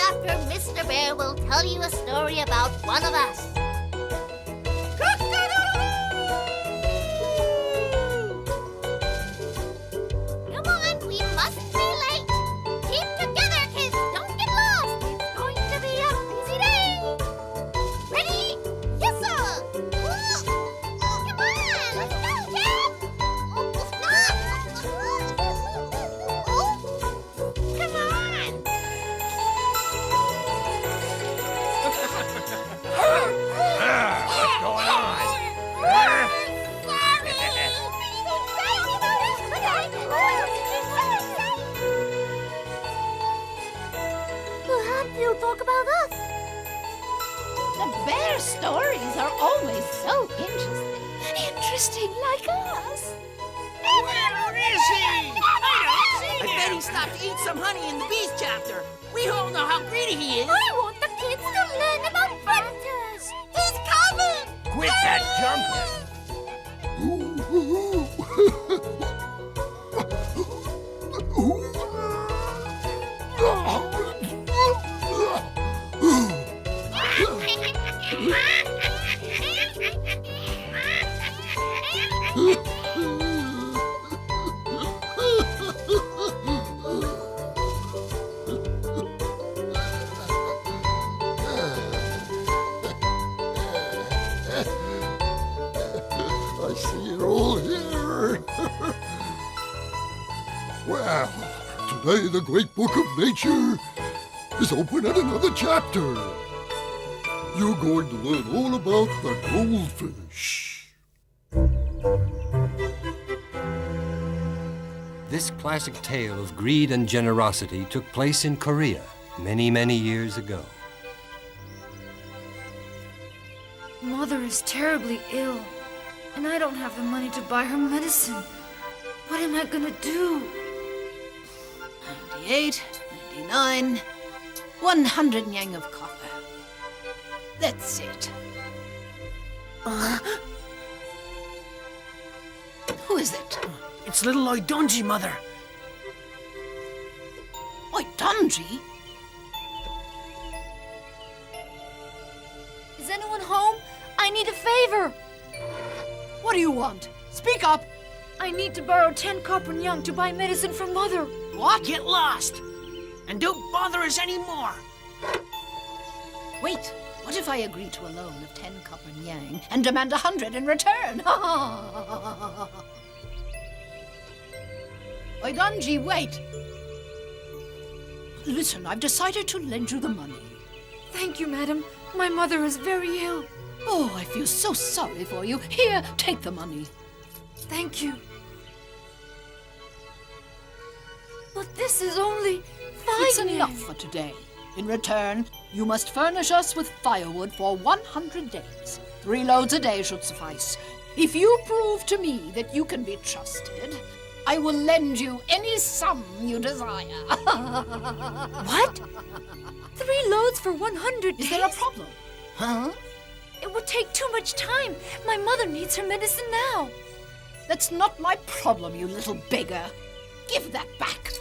after Mr. Bear will tell you a story about one of us. Come on, we mustn't be late. Keep together, kids. Don't get lost. It's going to be a busy day. Ready? Yes, sir. Come on, let's go, kids. Come on. What's going on? Perhaps you'll talk about us. The bear stories are always so interesting. Interesting like us. Where is he? I don't see I bet he stopped to eat some honey in the bees chapter. We all know how greedy he is. I want the kids to learn about predators. He's coming. Quit that jumping. I see it all here. Well, today the great book of nature is open at another chapter. You're going to learn all about the goldfish. This classic tale of greed and generosity took place in Korea many, many years ago. Mother is terribly ill, and I don't have the money to buy her medicine. What am I gonna do? 98, 99, 100 yang of copper. That's it. Who is it? It's little Oidonji, Mother. Oidonji? Is anyone home? I need a favor. What do you want? Speak up. I need to borrow 10 copper yang to buy medicine for Mother. What? Get lost. And don't bother us anymore. Wait, what if I agree to a loan of 10 copper yang and demand 100 in return? Oidonji, wait. Listen, I've decided to lend you the money. Thank you, madam. My mother is very ill. Oh, I feel so sorry for you. Here, take the money. Thank you. But this is only 5 It's yen. enough for today. In return, you must furnish us with firewood for 100 days. 3 loads a day should suffice. If you prove to me that you can be trusted, I will lend you any sum you desire. What? 3 loads for 100 days? Is there a problem? Huh? It would take too much time. My mother needs her medicine now. That's not my problem, you little beggar. Give that back.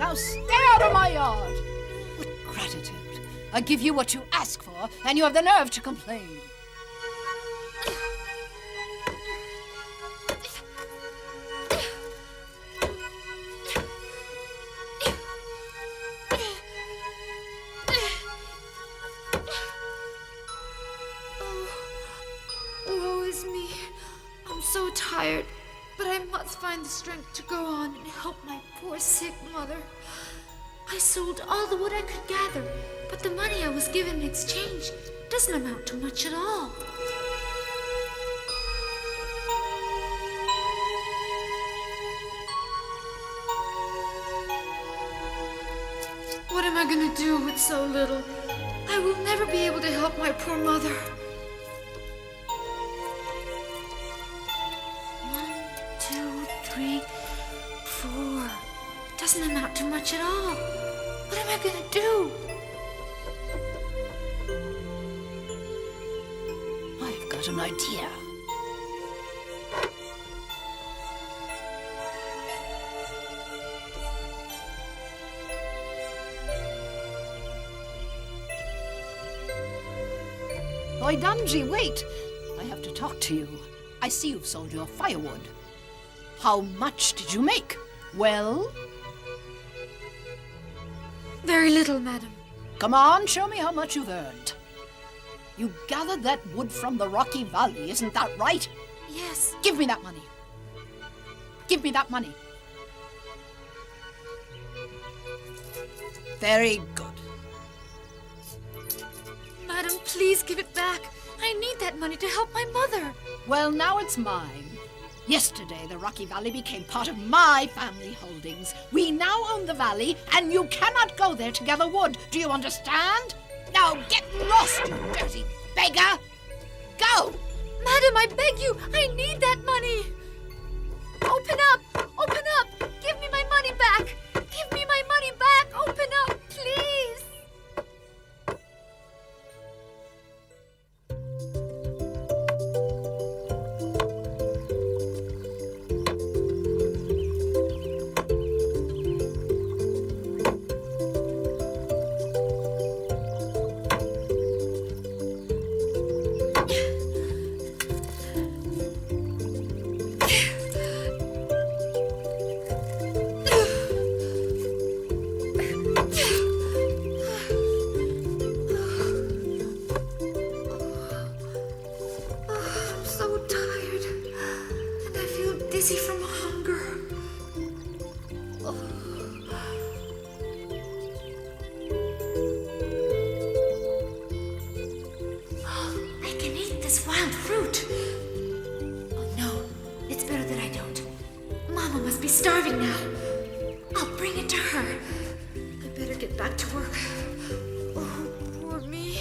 Now stay out of my yard. What gratitude. I give you what you ask for, and you have the nerve to complain. Woe is me. I'm so tired, but I must find the strength to go on and help my poor sick mother. I sold all the wood I could gather, but the money I was given in exchange doesn't amount to much at all. What am I gonna do with so little? I will never be able to help my poor mother. 1, 2, 3, 4. Doesn't amount to much at all. What am I gonna do? I've got an idea. boy Dungy, wait. I have to talk to you. I see you've sold your firewood. How much did you make? Well? Very little, madam. Come on, show me how much you've earned. You gathered that wood from the Rocky Valley, isn't that right? Yes. Give me that money. Give me that money. Very good. Madam, please give it back. I need that money to help my mother. Well, now it's mine. Yesterday, the Rocky Valley became part of my family holdings. We now own the valley, and you cannot go there to gather wood. Do you understand? Now get lost, you dirty beggar! Go! Madam, I beg you, I need that money. Open up! Open up! Give me my money back! Give me my money back! Open up, please! I'm so tired, and I feel dizzy from hunger. I can eat this wild fruit. Oh no, it's better that I don't. Mama must be starving now. I'll bring it to her. I better get back to work. Oh, poor me.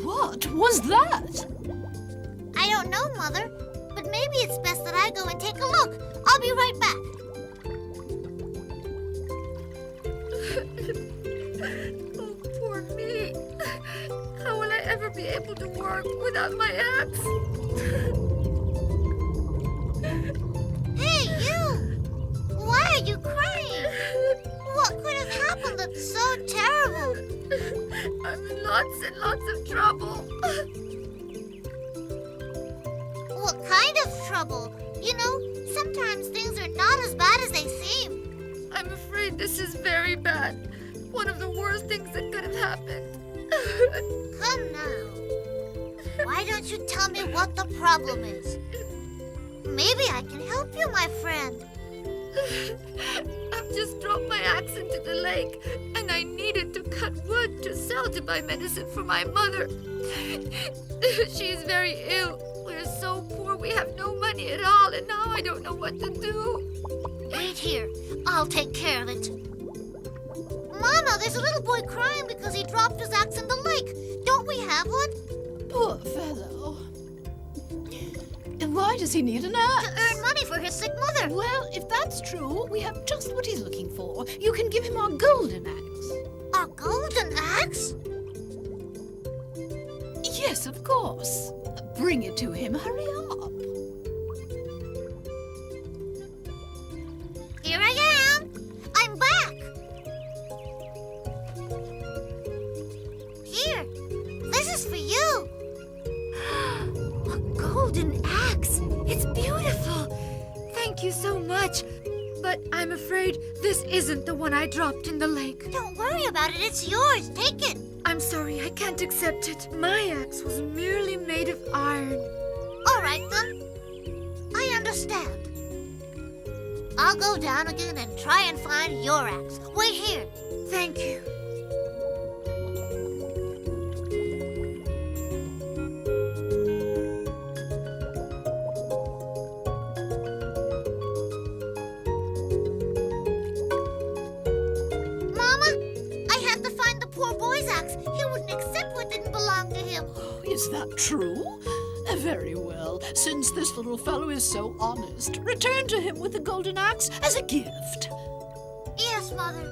What was that? I don't know, Mother, but maybe it's best that I go and take a look. I'll be right back. Oh, poor me. How will I ever be able to work without my axe? Hey, you! Why are you crying? What could have happened that's so terrible? I'm in lots and lots of trouble. What kind of trouble? You know, sometimes things are not as bad as they seem. I'm afraid this is very bad. One of the worst things that could have happened. Come now. Why don't you tell me what the problem is? Maybe I can help you, my friend. I've just dropped my axe into the lake, and I needed to cut wood to sell to buy medicine for my mother. She's very ill. We're so poor we have no money at all, and now I don't know what to do. Wait here. I'll take care of it. Mama, there's a little boy crying because he dropped his axe in the lake. Don't we have one? Poor fellow. And why does he need an axe? To earn money for his sick mother. Well, if that's true, we have just what he's looking for. You can give him our golden axe. A golden axe? Yes, of course. Bring it to him. Hurry up. Here I am. I'm back. Here. This is for you. A golden axe! It's beautiful! Thank you so much. But I'm afraid this isn't the one I dropped in the lake. Don't worry about it. It's yours. Take it. I'm sorry, I can't accept it. My axe was merely made of iron. All right, then. I understand. I'll go down again and try and find your axe. Wait here. Thank you. Mama, I had to find the poor boy's axe. He wouldn't accept what didn't belong to him. Is that true? Very well. Since this little fellow is so honest, return to him with the golden axe as a gift. Yes, Mother.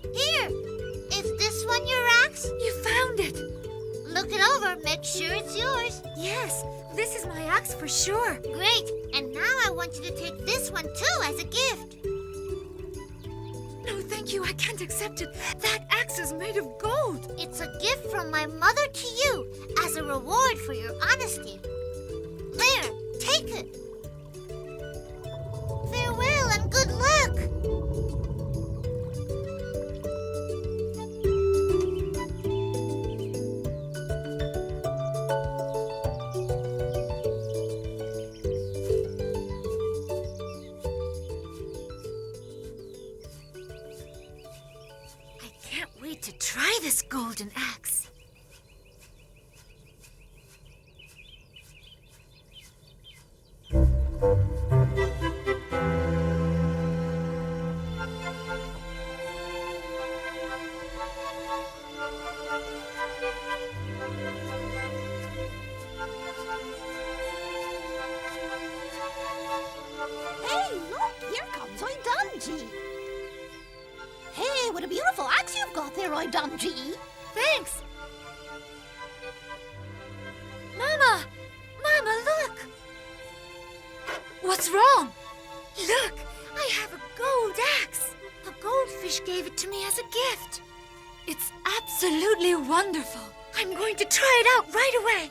Here. Is this one your axe? You found it. Look it over, make sure it's yours. Yes, this is my axe for sure. Great. And now I want you to take this one too as a gift. No, thank you. I can't accept it. That axe is made of gold. It's a gift from my mother to you as a reward for your honesty. There, take it. Farewell and good luck. I can't wait to try this golden axe. Hey, look, here comes Oidunji. Hey, what a beautiful axe you've got there, Oidunji. Thanks. Mama! Mama, look! What's wrong? Look, I have a gold axe. The goldfish gave it to me as a gift. It's absolutely wonderful. I'm going to try it out right away.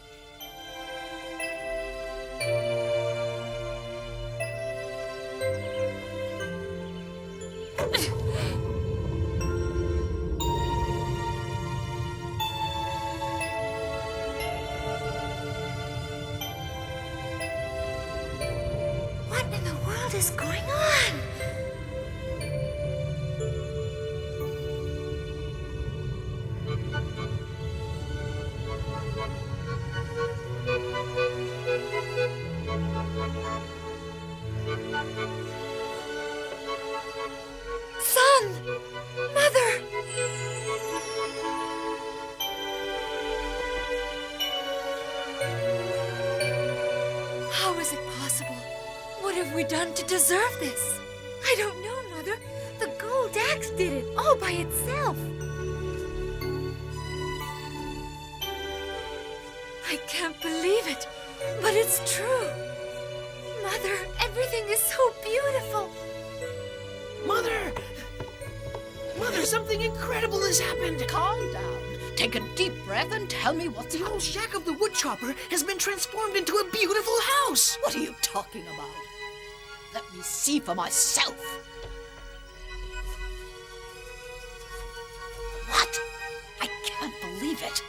What in the world is going on? Son! Mother! How is it possible? What have we done to deserve this? I don't know, Mother. The gold axe did it all by itself. I can't believe it, but it's true. Mother, everything is so beautiful. Mother! Mother, something incredible has happened! Calm down. Take a deep breath and tell me what's The old happening. shack of the woodchopper has been transformed into a beautiful house! What are you talking about? Let me see for myself. What? I can't believe it.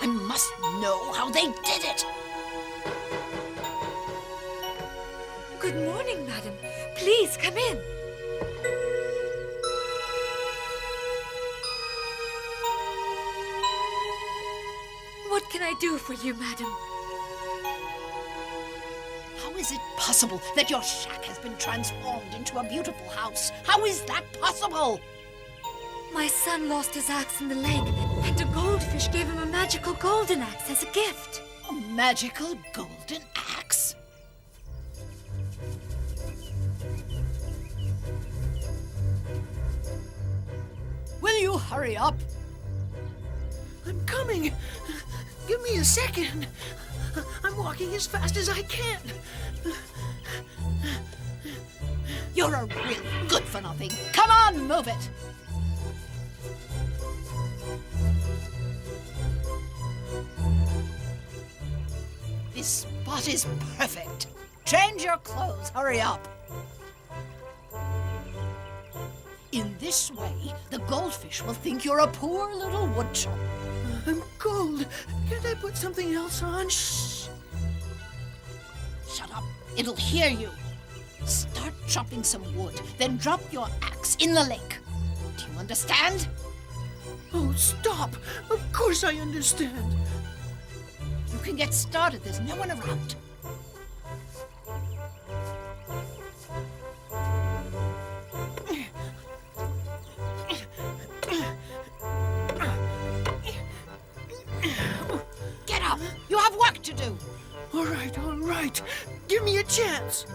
I must know how they did it. Good morning, madam. Please come in. What can I do for you, madam? How is it possible that your shack has been transformed into a beautiful house? How is that possible? My son lost his axe in the lake, and a goldfish gave him a magical golden axe as a gift. A magical golden axe? Will you hurry up? I'm coming! Give me a second! I'm walking as fast as I can! You're a real good-for-nothing. Come on, move it. This spot is perfect. Change your clothes. Hurry up. In this way, the goldfish will think you're a poor little woodchopper. I'm cold. Can't I put something else on? Shh! Shut up. It'll hear you. Start chopping some wood, then drop your axe in the lake. Do you understand? Oh, stop! Of course I understand. You can get started. There's no one around. Get up. You have work to do. All right, all right. Give me a chance.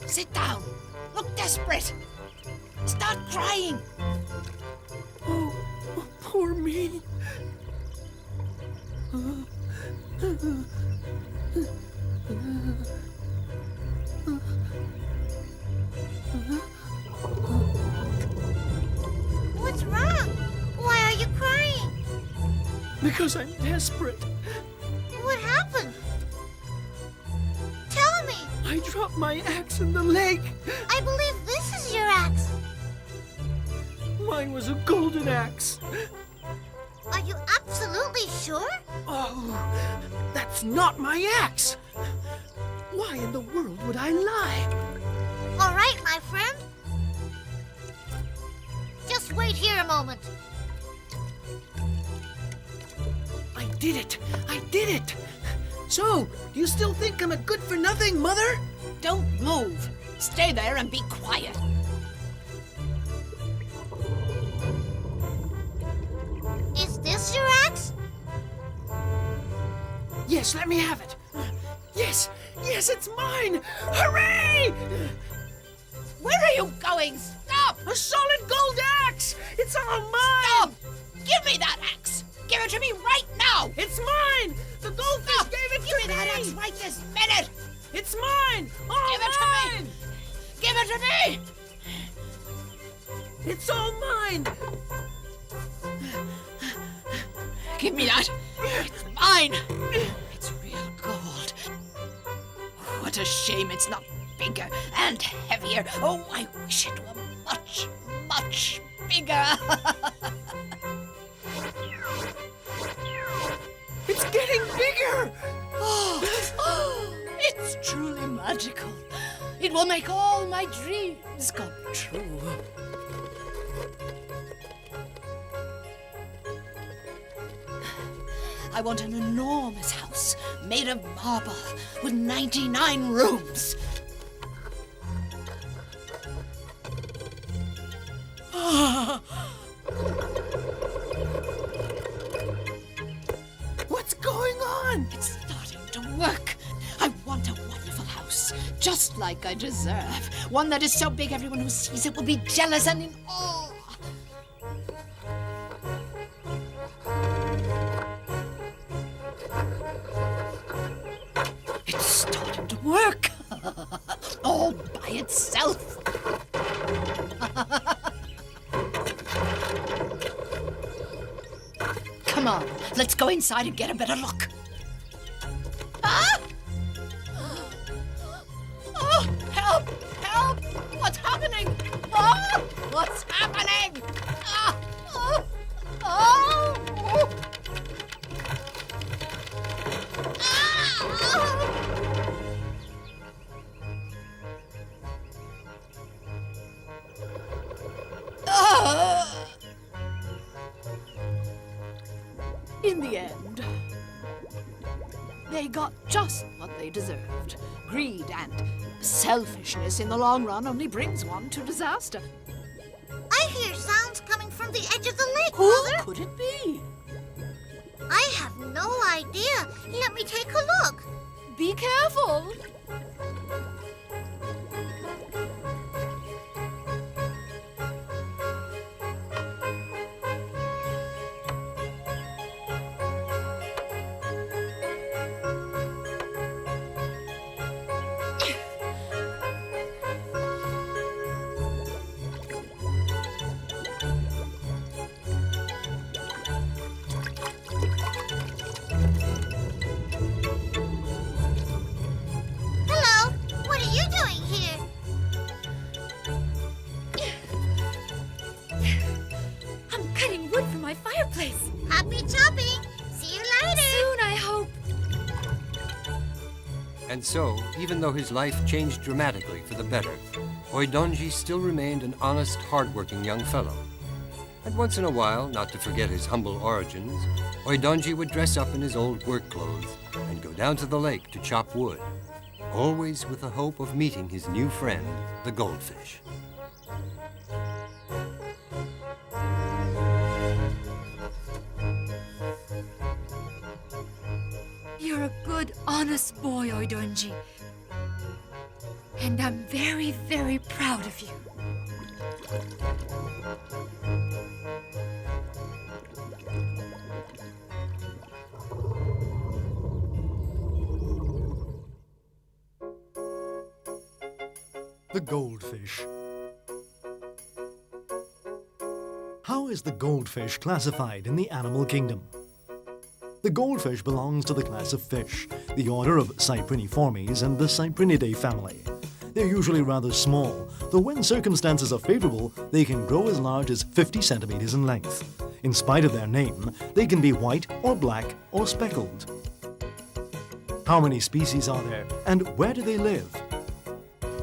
Sit down. Look desperate. Start crying. Oh, poor me. What's wrong? Why are you crying? Because I'm desperate. What happened? Tell me. I dropped my axe in the lake. I believe this is your axe. Mine was a golden axe. Are you absolutely sure? Oh, that's not my axe. Why in the world would I lie? All right, my friend. Just wait here a moment. I did it! I did it! So, do you still think I'm a good-for-nothing, Mother? Don't move. Stay there and be quiet. Is this your axe? Yes, let me have it. Yes, yes, it's mine! Hooray! Where are you going? Stop! A solid gold axe! It's all mine! Stop! Give me that axe! Give it to me right now! It's mine! The goldfish Stop! gave it Give to me that axe right this minute! It's mine! All Give it mine! to me! Give it to me! It's all mine! Give me that! It's mine! It's real gold. What a shame it's not bigger and heavier. Oh, I wish it were much, much bigger. It's getting bigger! Oh, it's truly magical. It will make all my dreams come true. I want an enormous house made of marble with 99 rooms. What's going on? It's starting to work. I want a wonderful house, just like I deserve. One that is so big everyone who sees it will be jealous and in awe. It's starting to work. All by itself. Come on, let's go inside and get a better look. Ah! Oh, help! Help! What's happening? Oh, what's happening? Ah! Oh! Oh! Ah! In the end, they got just what they deserved. Greed and selfishness in the long run only brings one to disaster. I hear sounds coming from the edge of the lake, Who Mother. could it be? I have no idea. Let me take a look. Be careful. Hello. What are you doing here? I'm cutting wood for my fireplace. Happy chopping. See you later. Soon, I hope. And so, even though his life changed dramatically for the better, Oidonji still remained an honest, hard-working young fellow. And once in a while, not to forget his humble origins, Oidonji would dress up in his old work clothes and go down to the lake to chop wood, always with the hope of meeting his new friend, the goldfish. honest boy, Oidonji. And I'm very, very proud of you. The goldfish. How is the goldfish classified in the animal kingdom? The goldfish belongs to the class of fish, the order of Cypriniformes and the Cyprinidae family. They're usually rather small, though when circumstances are favorable, they can grow as large as 50 centimeters in length. In spite of their name, they can be white or black or speckled. How many species are there, and where do they live?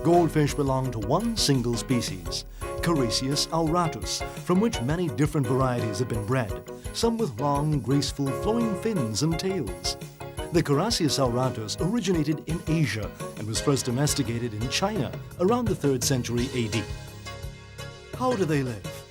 Goldfish belong to one single species, Carassius auratus, from which many different varieties have been bred, some with long, graceful, flowing fins and tails. The Carassius auratus originated in Asia and was first domesticated in China around the 3rd century AD. How do they live?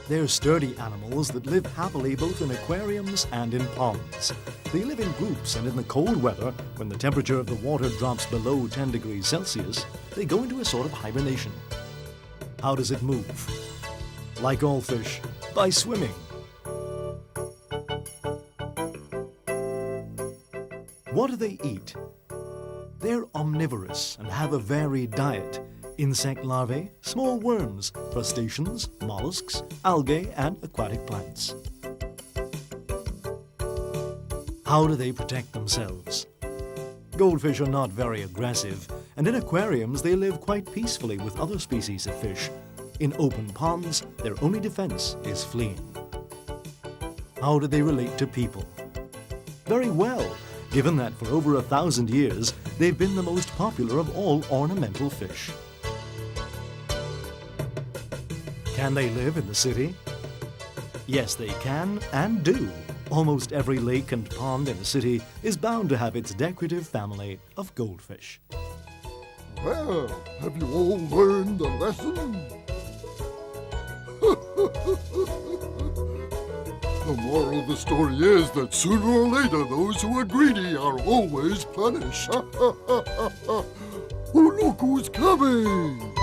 They're sturdy animals that live happily both in aquariums and in ponds. They live in groups, and in the cold weather, when the temperature of the water drops below 10 degrees Celsius, they go into a sort of hibernation. How does it move? Like all fish, by swimming. What do they eat? They're omnivorous and have a varied diet. Insect larvae, small worms, crustaceans, mollusks, algae, and aquatic plants. How do they protect themselves? Goldfish are not very aggressive, and in aquariums they live quite peacefully with other species of fish. In open ponds, their only defense is fleeing. How do they relate to people? Very well, given that for over 1,000 years, they've been the most popular of all ornamental fish. Can they live in the city? Yes, they can and do. Almost every lake and pond in a city is bound to have its decorative family of goldfish. Well, have you all learned the lesson? The moral of the story is that sooner or later those who are greedy are always punished. Oh, look who's coming!